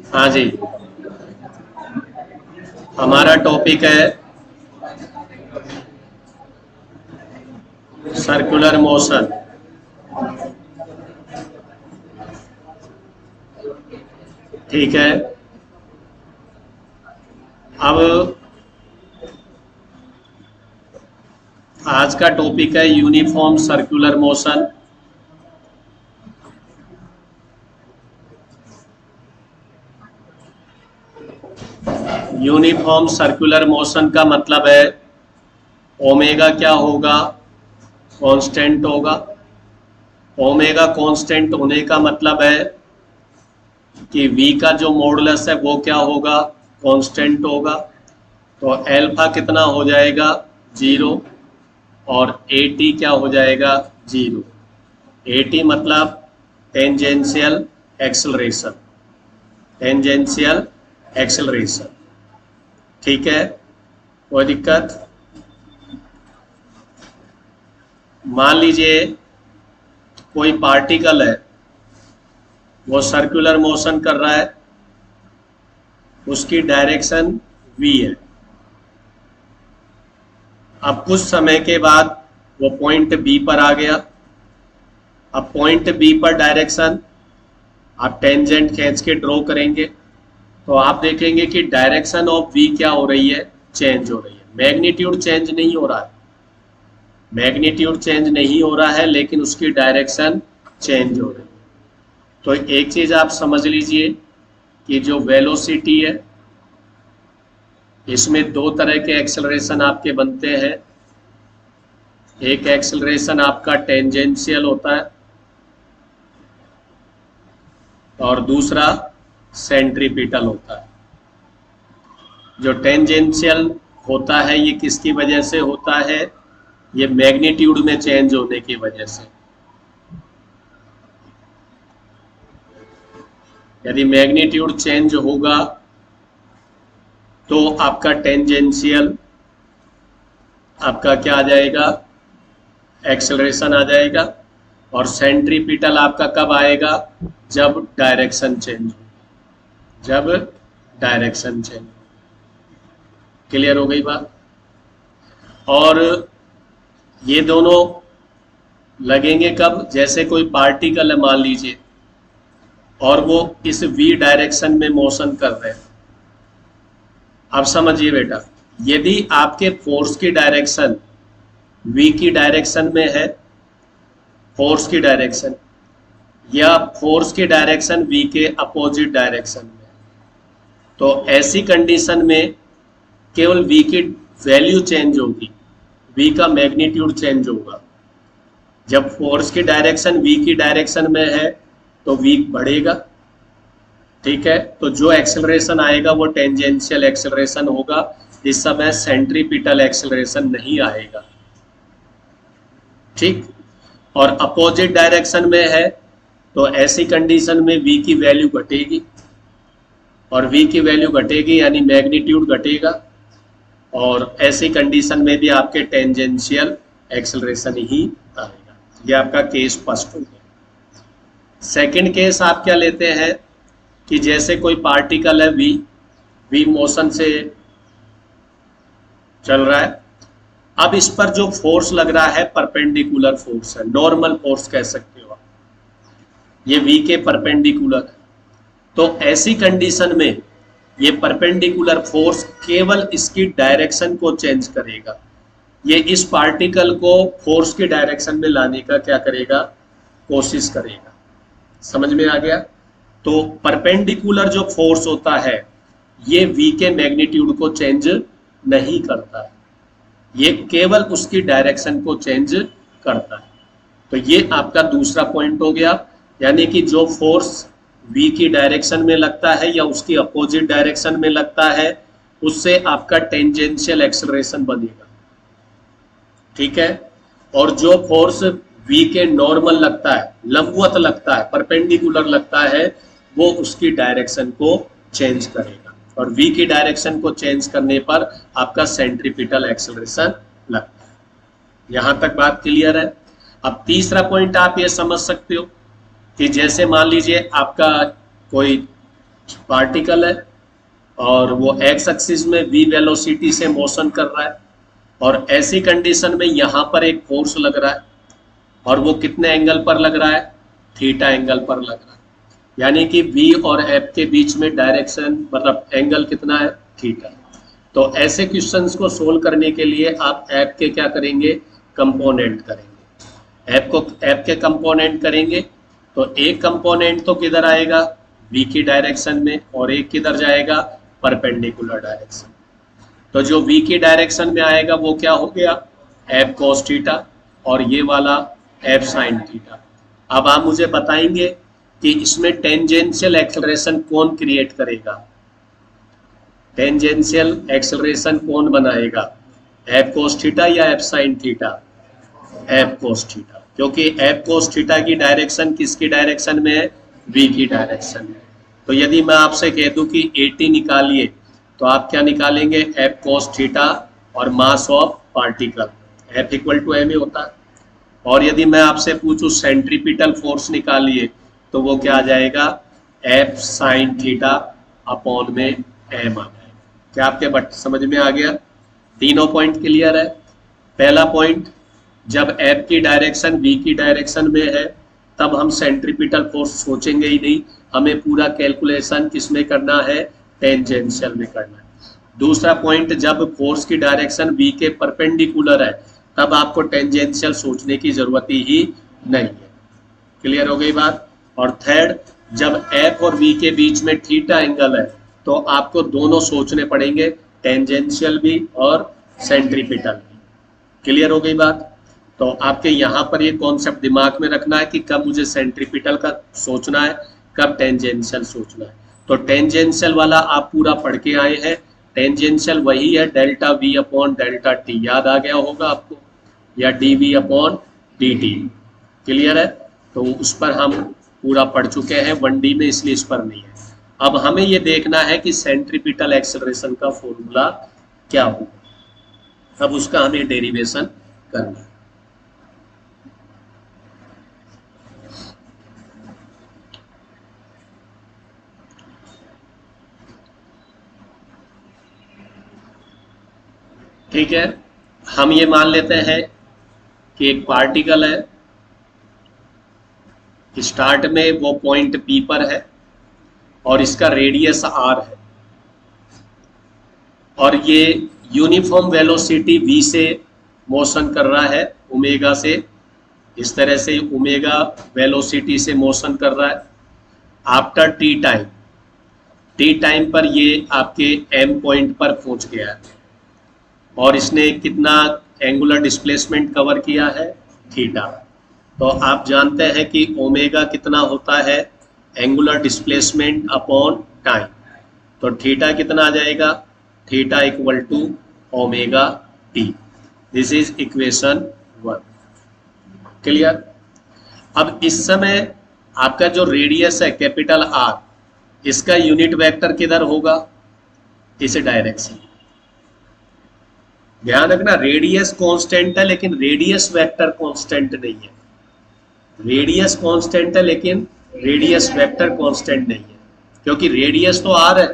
हाँ जी, हमारा टॉपिक है सर्कुलर मोशन। ठीक है। अब आज का टॉपिक है uniform circular motion. Uniform circular motion का मतलब है ओमेगा क्या होगा, कांस्टेंट होगा। ओमेगा कांस्टेंट होने का मतलब है कि v का जो मॉडुलस है वो क्या होगा, कांस्टेंट होगा। तो अल्फा कितना हो जाएगा, 0। और ए टी क्या हो जाएगा, 0। ए टी मतलब टेंजेंशियल एक्सेलरेशन, टेंजेंशियल एक्सेलरेशन। ठीक है, कोई दिक्कत? मान लीजिए कोई पार्टिकल है, वो सर्कुलर मोशन कर रहा है, उसकी डायरेक्शन v है। अब कुछ समय के बाद वो पॉइंट बी पर आ गया। अब पॉइंट बी पर डायरेक्शन आप टेंजेंट खींच के ड्रॉ करेंगे तो आप देखेंगे कि डायरेक्शन ऑफ v क्या हो रही है, चेंज हो रही है। मैग्नीट्यूड चेंज नहीं हो रहा है, मैग्नीट्यूड चेंज नहीं हो रहा है, लेकिन उसकी डायरेक्शन चेंज हो रही है। तो एक चीज आप समझ लीजिए कि जो वेलोसिटी है, इसमें दो तरह के एक्सेलरेशन आपके बनते हैं। एक एक्सेलरेशन आपका टेंजेंशियल होता है और दूसरा सेंट्रीपिटल होता है। जो टेंजेंशियल होता है ये किसकी वजह से होता है, ये मैग्नीट्यूड में चेंज होने की वजह से। यदि मैग्नीट्यूड चेंज होगा तो आपका टेंजेंशियल आपका क्या आ जाएगा, एक्सेलरेशन आ जाएगा। और सेंट्रीपिटल आपका कब आएगा, जब डायरेक्शन चेंज हो, जब डायरेक्शन चेंज। क्लियर हो गई बात? और ये दोनों लगेंगे कब, जैसे कोई पार्टिकल है मान लीजिए और वो इस v डायरेक्शन में मोशन कर रहे हैं। अब समझिए बेटा, यदि आपके फोर्स की डायरेक्शन v की डायरेक्शन में है, फोर्स की डायरेक्शन, या फोर्स की डायरेक्शन v के अपोजिट डायरेक्शन में, तो ऐसी कंडीशन में केवल v की वैल्यू चेंज होगी, v का मैग्नीट्यूड चेंज होगा। जब फोर्स की डायरेक्शन v की डायरेक्शन में है तो v बढ़ेगा। ठीक है, तो जो एक्सेलरेशन आएगा वो टेंजेंशियल एक्सेलरेशन होगा। इस समय सेंट्रीपिटल एक्सेलरेशन नहीं आएगा। ठीक, और अपोजिट डायरेक्शन में है तो ऐसी कंडीशन में v की वैल्यू घटेगी, और v की वैल्यू घटेगी यानी मैग्नीट्यूड घटेगा, और ऐसी कंडीशन में भी आपके टेंजेंशियल एक्सेलरेशन ही आएगा। ये आपका केस फर्स्ट हो गया। सेकंड केस आप क्या लेते हैं कि जैसे कोई पार्टिकल है v मोशन से चल रहा है। अब इस पर जो फोर्स लग रहा है परपेंडिकुलर फोर्स है, नॉर्मल फोर्स कह सकते हो आप, ये v के परपेंडिकुलर है। तो ऐसी कंडीशन में ये परपेंडिकुलर फोर्स केवल इसकी डायरेक्शन को चेंज करेगा। ये इस पार्टिकल को फोर्स की डायरेक्शन में लाने का क्या करेगा, कोशिश करेगा। समझ में आ गया? तो परपेंडिकुलर जो फोर्स होता है ये v के मैग्नीट्यूड को चेंज नहीं करता है, ये केवल उसकी डायरेक्शन को चेंज करता है। तो ये आपका दूसरा पॉइंट हो गया, यानी कि जो फोर्स v की डायरेक्शन में लगता है या उसकी अपोजिट डायरेक्शन में लगता है उससे आपका टेंजेंशियल एक्सेलरेशन बनेगा। ठीक है, और जो फोर्स v के नॉर्मल लगता है, लंबवत लगता है, परपेंडिकुलर लगता है, वो उसकी डायरेक्शन को चेंज करेगा, और v की डायरेक्शन को चेंज करने पर आपका सेंट्रीपिटल एक्सेलरेशन लगता है। यहां तक बात क्लियर है? अब तीसरा पॉइंट आप ये समझ सकते हो कि जैसे मान लीजिए आपका कोई पार्टिकल है और वो एक्स एक्सिस में v वेलोसिटी से मोशन कर रहा है, और ऐसी कंडीशन में यहाँ पर एक फोर्स लग रहा है, और वो कितने एंगल पर लग रहा है, थीटा एंगल पर लग रहा है। यानी कि v और f के बीच में डायरेक्शन मतलब एंगल कितना है, थीटा। तो ऐसे क्वेश्चंस को सोल्व करने के लिए आप f के क्या करेंगे, कंपोनेंट करेंगे। f के कंपोनेंट करेंगे तो एक कंपोनेंट तो किधर आएगा, v की डायरेक्शन में, और एक किधर जाएगा, परपेंडिकुलर डायरेक्शन। तो जो v की डायरेक्शन में आएगा वो क्या हो गया, f cos थीटा, और ये वाला f sin थीटा। अब आप मुझे बताएंगे कि इसमें टेंजेंशियल एक्सेलरेशन कौन क्रिएट करेगा, टेंजेंशियल एक्सेलरेशन कौन बनाएगा, f cos थीटा या f sin theta, f cos theta, क्योंकि f cos थीटा की डायरेक्शन किसकी डायरेक्शन में है, v की डायरेक्शन में। तो यदि मैं आपसे कह दूं कि 80 निकालिए, तो आप क्या निकालेंगे, f cos थीटा और mass of particle, F equal to m होता है। और यदि मैं आपसे पूछूं सेंट्रीपिटल फोर्स निकालिए, तो वो क्या आ जाएगा, F sin थीटा अपॉन में m आ जाएगा। क्या आपके बट समझ में आ गया, तीनों पॉइंट क्लियर है। पहला पॉइंट, जब F की डायरेक्शन v की डायरेक्शन में है तब हम सेंट्रीपिटल फोर्स सोचेंगे ही नहीं, हमें पूरा कैलकुलेशन किसमें करना है, टेंजेंशियल में करना है। दूसरा पॉइंट, जब फोर्स की डायरेक्शन v के परपेंडिकुलर है तब आपको टेंजेंशियल सोचने की जरूरत ही नहीं है। क्लियर हो गई बात। और थर्ड, जब f और v के बीच में थीटा एंगल है तो आपको दोनों सोचने पड़ेंगे, टेंजेंशियल भी और सेंट्रीपिटल भी। क्लियर हो गई बात। तो आपके यहाँ पर ये कॉन्सेप्ट दिमाग में रखना है कि कब मुझे सेंट्रीपिटल का सोचना है, कब टेंजेंशियल सोचना है। तो टेंजेंशियल वाला आप पूरा पढ़ के आए हैं, टेंजेंशियल वही है delta v upon delta T, याद आ गया होगा आपको, या dv अपॉन dt। क्लियर है। तो उस पर हम पूरा पढ़ चुके हैं 1D में, इसलिए इस पर नहीं है। अब हमें ये देखना है कि सेंट्रीपिटल एक्सेलरेशन का फॉर्मूला क्या होगा, अब उसका हमें डेरिवेशन करना है। ठीक है, हम ये मान लेते हैं कि एक पार्टिकल है, स्टार्ट में वो पॉइंट P पर है और इसका रेडियस R है, और ये यूनिफॉर्म वेलोसिटी v से मोशन कर रहा है, ओमेगा से, इस तरह से ओमेगा वेलोसिटी से मोशन कर रहा है। आफ्टर टी टाइम पर ये आपके m पॉइंट पर पहुंच गया है, और इसने कितना एंगुलर डिस्प्लेसमेंट कवर किया है, थीटा। तो आप जानते हैं कि ओमेगा कितना होता है, एंगुलर डिस्प्लेसमेंट अपॉन टाइम। तो थीटा कितना आ जाएगा, theta equal to omega t. This is equation 1। Clear. अब इस समय आपका जो रेडियस है कैपिटल R, इसका यूनिट वेक्टर किधर होगा, इस डायरेक्शन। ध्यान रखना, रेडियस कांस्टेंट है लेकिन रेडियस वेक्टर कांस्टेंट नहीं है। रेडियस कांस्टेंट है लेकिन रेडियस वेक्टर कांस्टेंट नहीं है, क्योंकि रेडियस तो R है,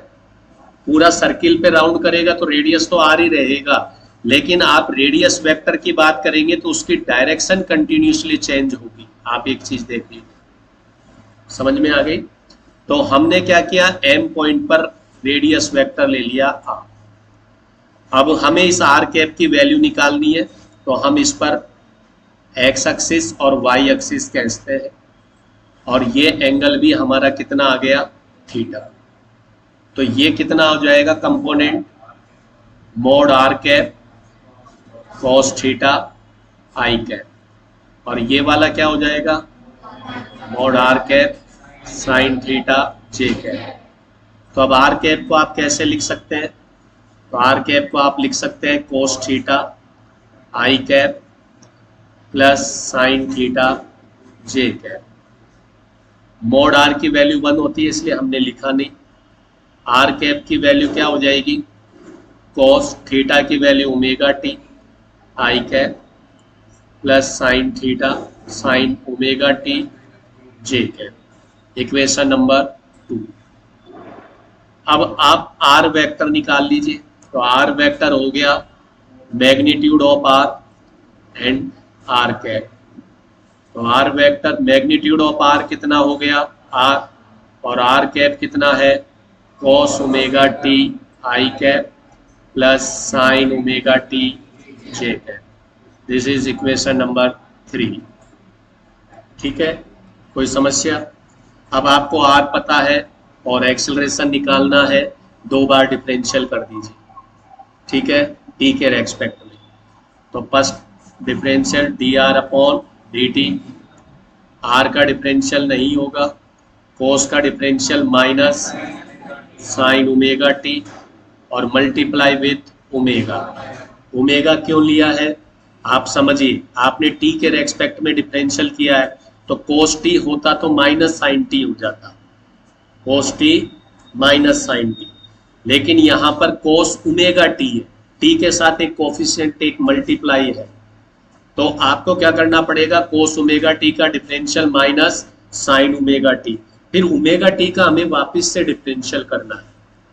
पूरा सर्किल पे राउंड करेगा तो रेडियस तो R ही रहेगा, लेकिन आप रेडियस वेक्टर की बात करेंगे तो उसकी डायरेक्शन कंटिन्यूसली चेंज होगी। आप एक चीज देख लीजिए, समझ में आ गई। तो हमने क्या किया, M पॉइंट पर रेडियस वेक्टर ले लिया R। अब हमें इस R कैप की वैल्यू निकालनी है, तो हम इस पर x एक्सिस और y एक्सिस खींचते हैं, और ये एंगल भी हमारा कितना आ गया, थीटा। तो ये कितना हो जाएगा component, mode R cap cos theta I cap, और ये वाला क्या हो जाएगा, mode R cap sin theta J cap. तो अब R कैप को आप कैसे लिख सकते हैं, तो R कैप को आप लिख सकते हैं cos theta I cap plus sin theta J cap. Mode R की वैल्यू 1 होती है इसलिए हमने लिखा नहीं। R कैप की वैल्यू क्या हो जाएगी, cos थीटा की value omega T I cap plus sin theta sin omega T J cap. Equation number 2। अब आप आर वेक्टर निकाल लीजिए। तो आर वेक्टर हो गया magnitude of R and R cap. तो R vector magnitude of R कितना हो गया आर, और आर कैप कितना है cos omega t i cap plus sine omega t j cap. This is equation number 3। ठीक है, कोई समस्या? अब आपको आर पता है और एक्सेलरेशन निकालना है, 2 बार डिफरेंशियल कर दीजिए। ठीक है, टी के रेस्पेक्ट में। तो first differential d r upon d t, r का डिफरेंशियल नहीं होगा, कोस का differential minus sine omega t और मल्टीप्लाई विथ ओमेगा। ओमेगा क्यों लिया है आप समझिए, आपने टी के रेस्पेक्ट में डिफरेंशियल किया है, तो कोस टी होता तो माइनस साइन टी हो जाता, cos t minus sign T, लेकिन यहाँ पर कोस ओमेगा टी है, टी के साथ एक कोफिशिएंट एक मल्टीप्लाई है, तो आपको क्या करना पड़ेगा कोस ओमेगा टी का differential minus sine omega T, फिर ओमेगा टी का हमें वापस से डिफरेंशियल करना है,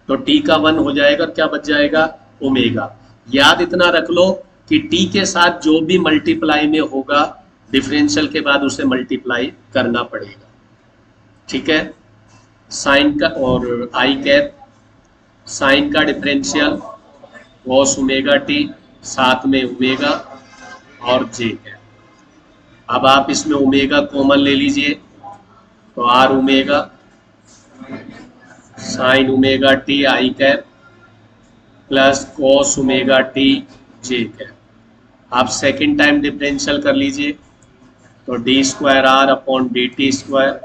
तो टी का 1 हो जाएगा, क्या बच जाएगा ओमेगा। याद इतना रख लो कि टी के साथ जो भी मल्टीप्लाई में होगा डिफरेंशियल के बाद उसे मल्टीप्लाई करना पड़ेगा। ठीक है, साइन का और आई कैप, साइन का डिफरेंशियल कॉस ओमेगा टी साथ में ओमेगा और जे कैप। अब आप इसमें ओमेगा कॉमन ले लीजिए, तो R omega sine omega t i cap plus cos omega t j cap. आप सेकेंड टाइम डिफरेंशियल कर लीजिए, तो d square are upon d t square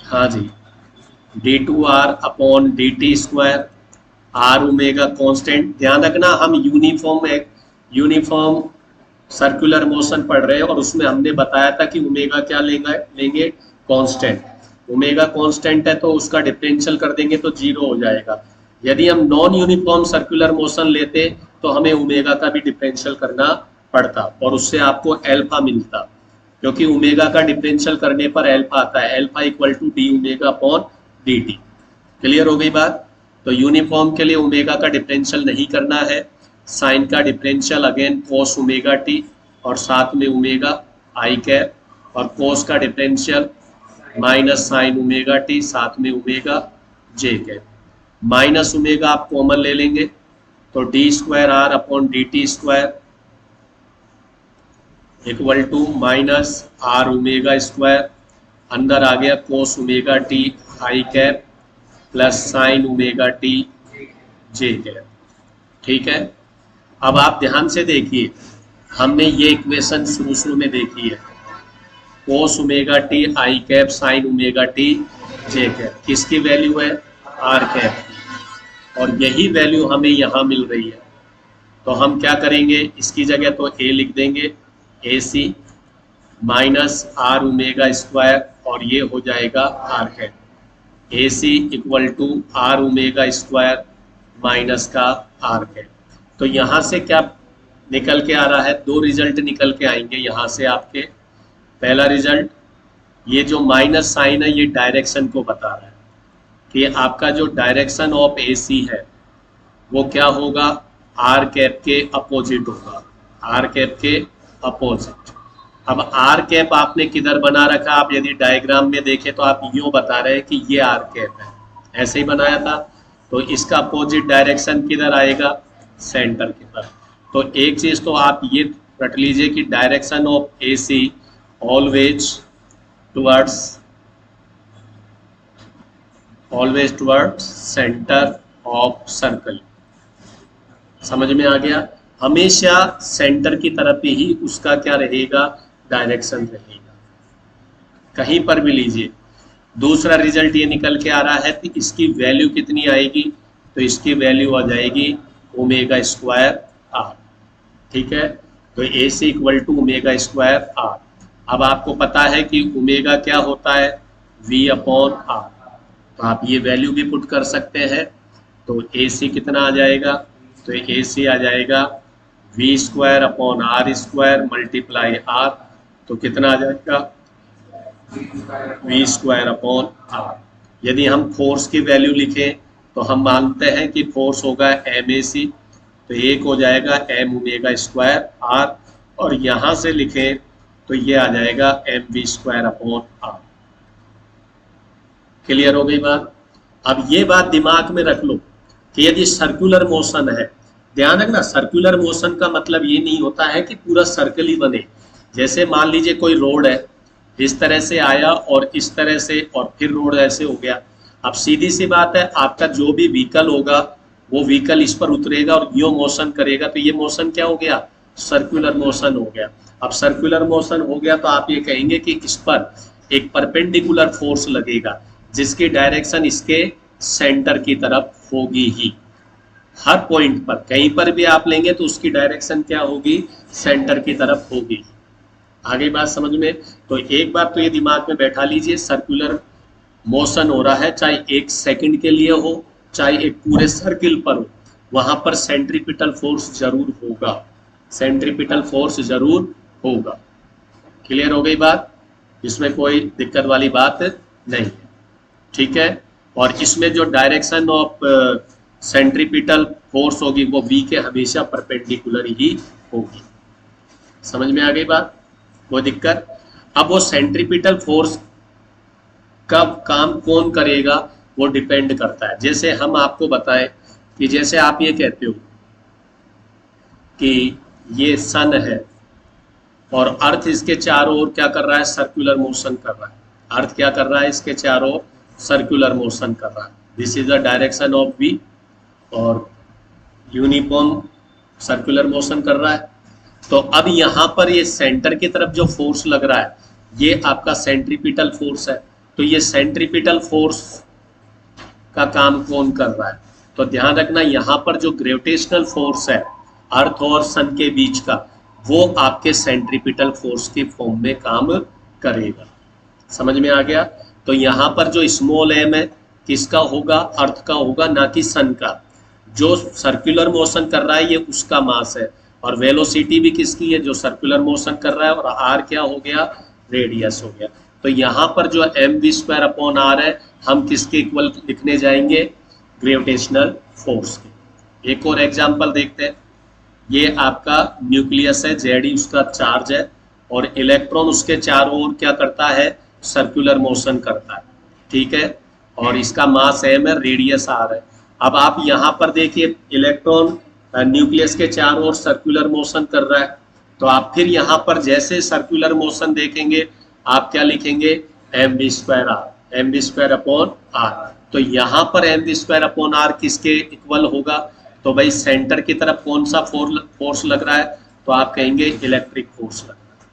हाँ जी, d two R upon d t square, R omega constant. ध्यान रखना हम uniform circular motion पढ़ रहे हैं और उसमें हमने बताया था कि ओमेगा क्या लेंगे कांस्टेंट। ओमेगा कांस्टेंट है तो उसका डिफरेंशियल कर देंगे तो 0 हो जाएगा। यदि हम नॉन यूनिफॉर्म सर्कुलर मोशन लेते तो हमें ओमेगा का भी डिफरेंशियल करना पड़ता और उससे आपको एल्फा मिलता, क्योंकि ओमेगा का डिफरेंशियल करने पर एल्फा आता है, alpha equal to d omega upon d t. Clear हो गई बात? तो यूनिफॉर्म के लिए ओमेगा का डिफरेंशियल नहीं करना है, साइन का differential again cos omega t और साथ में ओमेगा आई कैप, और कोस का differential minus sine omega t साथ में omega j cap. Minus omega आप कॉमन ले लेंगे, तो d square are upon d t square equal to minus r omega square, अंदर आ गया cos omega t i cap plus sine omega t j cap. ठीक है, अब आप ध्यान से देखिए, हमने ये इक्वेशन शुरू में देखी है, कोस omega t i cap sine omega t j cap, किसकी वैल्यू है आर कैप की, और यही वैल्यू हमें यहाँ मिल रही है। तो हम क्या करेंगे, इसकी जगह तो ए लिख देंगे, a c minus r omega square, और ये हो जाएगा r cap, a c equal to r omega square minus का आर कैप। तो यहाँ से क्या निकल के आ रहा है, 2 रिजल्ट निकल के आएंगे यहाँ से आपके। पहला रिजल्ट, ये जो माइनस साइन है ये डायरेक्शन को बता रहा है कि आपका जो डायरेक्शन ऑफ ए सी है वो क्या होगा, आर कैप के अपोजिट होगा, आर कैप के अपोजिट। अब आर कैप आपने किधर बना रखा, आप यदि डायग्राम में देखें तो आप यूं बता रहे हैं कि ये आर कैप है, ऐसे ही बनाया था, तो इसका अपोजिट डायरेक्शन किधर आएगा, सेंटर की तरफ। तो एक चीज तो आप ये रट लीजिए कि direction of a c always towards centre of circle. समझ में आ गया, हमेशा सेंटर की तरफ ही उसका क्या रहेगा, डायरेक्शन रहेगा, कहीं पर भी लीजिए। दूसरा रिजल्ट ये निकल के आ रहा है कि इसकी वैल्यू कितनी आएगी, तो इसकी वैल्यू आ जाएगी ओमेगा स्क्वायर आर। ठीक है, तो a c equal to omega square R. अब आपको पता है कि ओमेगा क्या होता है, v अपॉन आर, तो आप ये वैल्यू भी पुट कर सकते हैं। तो ए सी कितना आ जाएगा, तो ए सी आ जाएगा v square upon r square multiply r, तो कितना आ जाएगा v स्क्वायर अपॉन आर। यदि हम फोर्स की वैल्यू लिखें तो हम मानते हैं कि फोर्स होगा एम ए सी, तो एक हो जाएगा एम ओमेगा स्क्वायर आर, और यहाँ से लिखें तो ये आ जाएगा m we square upon r. Clear हो गई बात। अब ये बात दिमाग में रख लो कि यदि सर्कुलर मोशन है, ध्यान रखना सर्कुलर मोशन का मतलब ये नहीं होता है कि पूरा सर्कल ही बने। जैसे मान लीजिए कोई रोड है, इस तरह से आया और इस तरह से और फिर रोड ऐसे हो गया। अब सीधी सी बात है, आपका जो भी व्हीकल होगा वो व्हीकल इस पर उतरेगा और यो मोशन करेगा, तो ये मोशन क्या हो गया, सर्कुलर मोशन हो गया। अब सर्कुलर मोशन हो गया तो आप ये कहेंगे कि इस पर एक परपेंडिकुलर फोर्स लगेगा जिसकी डायरेक्शन इसके सेंटर की तरफ होगी ही। हर पॉइंट पर कहीं पर भी आप लेंगे तो उसकी डायरेक्शन क्या होगी, सेंटर की तरफ होगी। आगे बात समझ में। तो एक बात तो ये दिमाग में बैठा लीजिए, सर्कुलर मोशन हो रहा है, चाहे एक सेकंड के लिए हो चाहे एक पूरे सर्किल पर हो, वहां पर सेंट्रीपिटल फोर्स जरूर होगा, सेंट्रीपिटल फोर्स जरूर होगा। क्लियर हो गई बात, इसमें कोई दिक्कत वाली बात नहीं है, ठीक है। और इसमें जो डायरेक्शन ऑफ सेंट्रीपिटल फोर्स होगी वो v के हमेशा परपेंडिकुलर ही होगी। समझ में आ गई बात, कोई दिक्कत। अब वो सेंट्रीपिटल फोर्स कब काम कौन करेगा वो डिपेंड करता है। जैसे हम आपको बताएं कि जैसे आप ये कहते हो कि ये सन है और अर्थ इसके चारों ओर क्या कर रहा है, सर्कुलर मोशन कर रहा है। अर्थ क्या कर रहा है, इसके चारों ओर सर्कुलर मोशन कर रहा है। This is the direction of v, और यूनिफॉर्म सर्कुलर मोशन कर रहा है। तो अब यहाँ पर ये सेंटर की तरफ जो फोर्स लग रहा है ये आपका सेंट्रीपिटल फोर्स है। तो ये सेंट्रीपिटल फोर्स का काम कौन कर रहा है, तो ध्यान रखना यहाँ पर जो ग्रेविटेशनल फोर्स है अर्थ और सन के बीच का, वो आपके सेंट्रीपिटल फोर्स की फॉर्म में काम करेगा। समझ में आ गया। तो यहाँ पर जो स्मॉल एम है किसका होगा, अर्थ का होगा, ना कि सन का। जो सर्कुलर मोशन कर रहा है ये उसका मास है, और वेलोसिटी भी किसकी है, जो सर्कुलर मोशन कर रहा है, और आर क्या हो गया, रेडियस हो गया। तो यहाँ पर जो m we square upon are है हम किसके इक्वल लिखने जाएंगे, ग्रेविटेशनल फोर्स के। एक और एग्जांपल देखते हैं। ये आपका न्यूक्लियस है, जेडी उसका चार्ज है, और इलेक्ट्रॉन उसके चारों ओर क्या करता है, सर्कुलर मोशन करता है, ठीक है। और इसका मास एम है, रेडियस आर है। अब आप यहाँ पर देखिए इलेक्ट्रॉन न्यूक्लियस के चारों ओर सर्कुलर मोशन कर रहा है, तो आप फिर यहाँ पर जैसे सर्कुलर मोशन देखेंगे आप क्या लिखेंगे, m we square r, m we square upon r. तो यहाँ पर m we square upon r किसके इक्वल होगा, तो भाई सेंटर की तरफ कौन सा फोर्स लग रहा है, तो आप कहेंगे इलेक्ट्रिक फोर्स लग रहा है।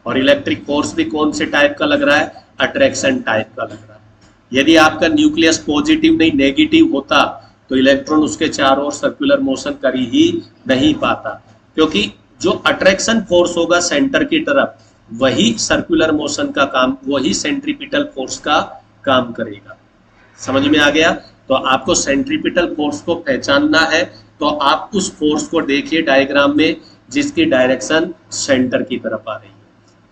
और इलेक्ट्रिक फोर्स भी कौन से टाइप का लग रहा है, अट्रैक्शन टाइप का लग रहा है। यदि आपका न्यूक्लियस पॉजिटिव नहीं नेगेटिव होता तो इलेक्ट्रॉन उसके चारों ओर सर्कुलर मोशन कर ही नहीं पाता, क्योंकि जो अट्रैक्शन फोर्स होगा सेंटर की तरफ वही सर्कुलर मोशन का काम, वही सेंट्रीपिटल फोर्स का काम करेगा। समझ में आ गया। तो आपको सेंट्रीपिटल फोर्स को पहचानना है, तो आप उस फोर्स को देखिए डायग्राम में जिसकी डायरेक्शन सेंटर की तरफ आ रही है।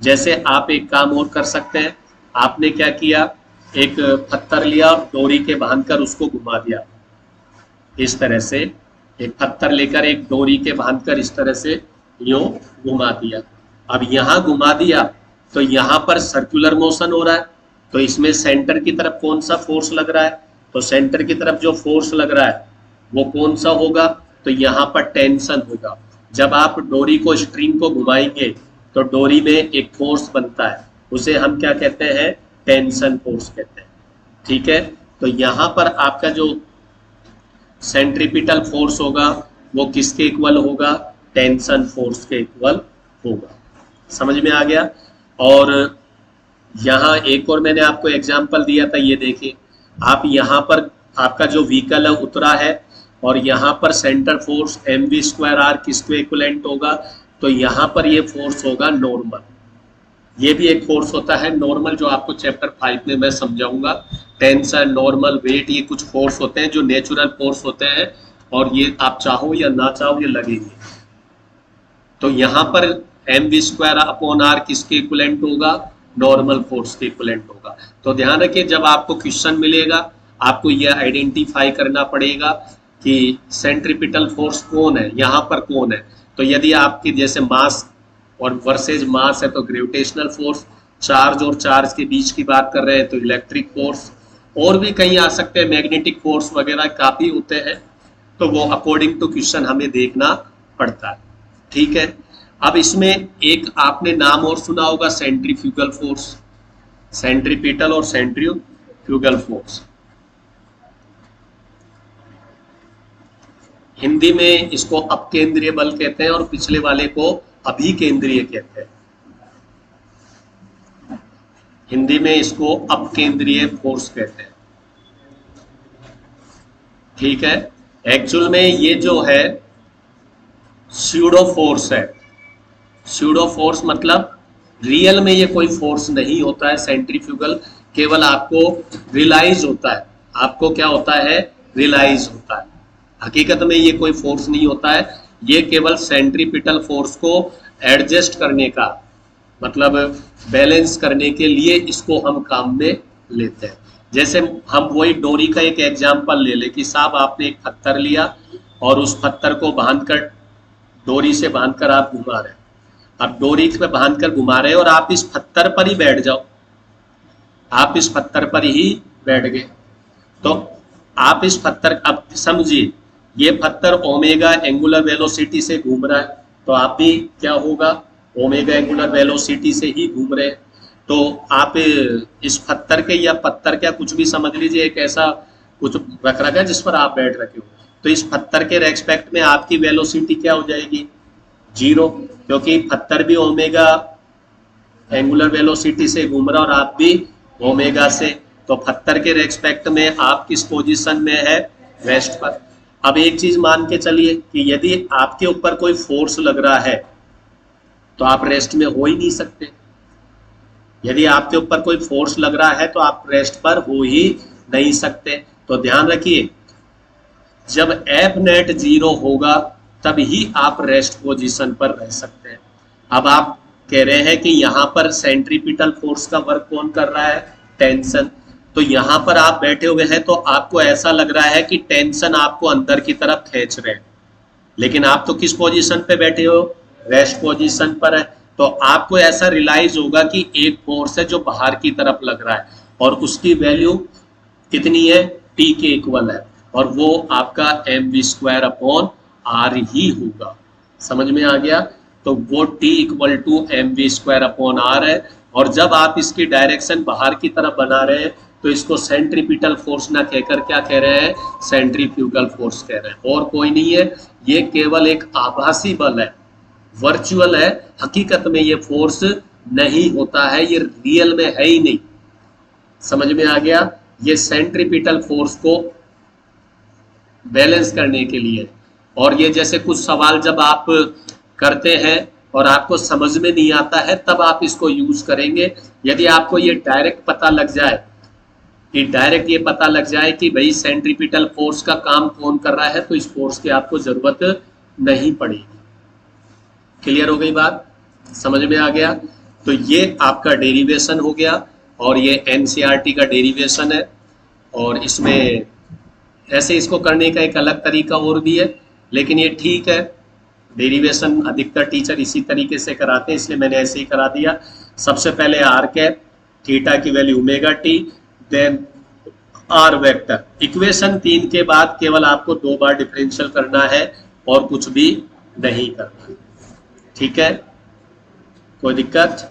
जैसे आप एक काम और कर सकते हैं, आपने क्या किया, एक पत्थर लिया और डोरी के बांधकर उसको घुमा दिया, इस तरह से एक पत्थर लेकर एक डोरी के बांधकर इस तरह से यूं घुमा दिया। अब यहाँ घुमा दिया तो यहाँ पर सर्कुलर मोशन हो रहा है, तो इसमें सेंटर की तरफ कौन सा फोर्स लग रहा है, तो सेंटर की तरफ जो फोर्स लग रहा है वो कौन सा होगा, तो यहाँ पर टेंशन होगा। जब आप डोरी को, स्ट्रिंग को घुमाएंगे तो डोरी में एक फोर्स बनता है, उसे हम क्या कहते हैं, टेंशन फोर्स कहते हैं, ठीक है। तो यहाँ पर आपका जो सेंट्रीपिटल फोर्स होगा वो किसके इक्वल होगा, टेंशन फोर्स के इक्वल होगा। समझ में आ गया। और यहाँ एक और मैंने आपको एग्जांपल दिया था, ये देखिए आप यहाँ पर आपका जो व्हीकल है उतरा है और यहाँ पर centre force m we square r किसके इक्वलेंट होगा, तो यहाँ पर ये फोर्स होगा नॉर्मल, ये भी एक फोर्स होता है नॉर्मल, जो आपको चैप्टर 5 में मैं समझाऊंगा। टेंशन, नॉर्मल, वेट, ये कुछ फोर्स होते हैं जो नेचुरल फोर्स होते हैं, और ये आप चाहो या ना चाहो ये लगेंगे। तो यहाँ पर m we square upon r किसके इक्विवेलेंट होगा? नॉर्मल फोर्स के इक्विवेलेंट होगा। तो ध्यान रखिए, जब आपको क्वेश्चन मिलेगा आपको यह आइडेंटिफाई करना पड़ेगा कि सेंट्रीपिटल फोर्स कौन है, यहाँ पर कौन है। तो यदि आपकी जैसे मास और वर्सेज मास है तो ग्रेविटेशनल फोर्स, चार्ज और चार्ज के बीच की बात कर रहे हैं तो इलेक्ट्रिक फोर्स, और भी कहीं आ सकते हैं, मैग्नेटिक फोर्स वगैरह काफी होते हैं। तो वो अकॉर्डिंग टू क्वेश्चन हमें देखना पड़ता है। ठीक है, अब इसमें एक आपने नाम और सुना होगा, सेंट्रीफ्यूगल फोर्स। सेंट्रीपिटल और सेंट्रीफ्यूगल फोर्स, हिंदी में इसको अपकेंद्रीय बल कहते हैं और पिछले वाले को अभिकेंद्रीय कहते हैं। हिंदी में इसको अपकेंद्रीय फोर्स कहते हैं। ठीक है, एक्चुअल में ये जो है स्यूडो फोर्स है। स्यूडो फोर्स मतलब रियल में ये कोई फोर्स नहीं होता है सेंट्रीफ्यूगल, केवल आपको रियलाइज होता है। आपको क्या होता है? रियलाइज होता है। हकीकत में ये कोई फोर्स नहीं होता है, ये केवल सेंट्रीपिटल फोर्स को एडजस्ट करने का, मतलब बैलेंस करने के लिए इसको हम काम में लेते हैं। जैसे हम वही डोरी का एक एग्जांपल ले ले कि साहब आपने एक पत्थर लिया और उस पत्थर को बांधकर, डोरी से बांधकर आप घुमा रहे हैं। अब डोरी पे बांधकर घुमा रहे हैं और आप इस पत्थर पर ही बैठ जाओ, आप इस पत्थर पर ही बैठ गए, तो आप इस पत्थर, अब समझिए ये पत्थर ओमेगा एंगुलर वेलोसिटी से घूम रहा है, तो आप भी क्या होगा? ओमेगा एंगुलर वेलोसिटी से ही घूम रहे हैं। तो आप इस पत्थर के, या पत्थर क्या कुछ भी समझ लीजिए, एक ऐसा कुछ रख रखा है जिस पर आप बैठ रखे हो, तो इस पत्थर के रेस्पेक्ट में आपकी वेलोसिटी क्या हो जाएगी? 0, क्योंकि पत्थर भी ओमेगा एंगुलर वेलोसिटी से घूम रहा और आप भी ओमेगा से। तो पत्थर के रेस्पेक्ट में आप किस पोजीशन में है? रेस्ट पर। अब एक चीज मान के चलिए कि यदि आपके ऊपर कोई फोर्स लग रहा है तो आप रेस्ट में हो ही नहीं सकते। यदि आपके ऊपर कोई फोर्स लग रहा है तो आप रेस्ट पर हो ही नहीं सकते। तो ध्यान रखिए, जब एफ नेट 0 होगा तब ही आप रेस्ट पोजीशन पर रह सकते हैं। अब आप कह रहे हैं कि यहाँ पर सेंट्रीपिटल फोर्स का वर्क कौन कर रहा है? टेंशन। तो यहाँ पर आप बैठे हुए हैं तो आपको ऐसा लग रहा है कि टेंशन आपको अंदर की तरफ खींच रहे हैं, लेकिन आप तो किस पोजीशन पे बैठे हो? रेस्ट पोजीशन पर है। तो आपको ऐसा रियलाइज होगा कि एक फोर्स है जो बाहर की तरफ लग रहा है और उसकी वैल्यू कितनी है? टी के इक्वल है, और वो आपका M we square upon R ही होगा। समझ में आ गया? तो वो T equal to M we square upon are है। और जब आप इसकी डायरेक्शन बाहर की तरफ बना रहे हैं तो इसको सेंट्रीपिटल फोर्स ना कहकर क्या कह रहे हैं? सेंट्रीफ्यूगल फोर्स कह रहे हैं। और कोई नहीं है, ये केवल एक आभासी बल है, वर्चुअल है। हकीकत में ये फोर्स नहीं होता है, ये रियल में है ही नहीं। समझ में आ गया? ये सेंट्रीपिटल फोर्स को बैलेंस करने के लिए। और ये जैसे कुछ सवाल जब आप करते हैं और आपको समझ में नहीं आता है तब आप इसको यूज करेंगे। यदि आपको ये डायरेक्ट पता लग जाए, कि डायरेक्ट ये पता लग जाए कि भाई सेंट्रीपिटल फोर्स का काम कौन कर रहा है, तो इस फोर्स की आपको जरूरत नहीं पड़ेगी। क्लियर हो गई बात? समझ में आ गया? तो ये आपका डेरिवेशन हो गया, और ये एनसीईआरटी का डेरिवेशन है। और इसमें ऐसे इसको करने का एक अलग तरीका और भी है, लेकिन ये ठीक है। डेरिवेशन अधिकतर टीचर इसी तरीके से कराते हैं, इसलिए मैंने ऐसे ही करा दिया। सबसे पहले आर कैप, थीटा की value omega t, then r vector. Equation 3 के बाद केवल आपको 2 बार डिफरेंशियल करना है और कुछ भी नहीं करना। ठीक है, कोई दिक्कत?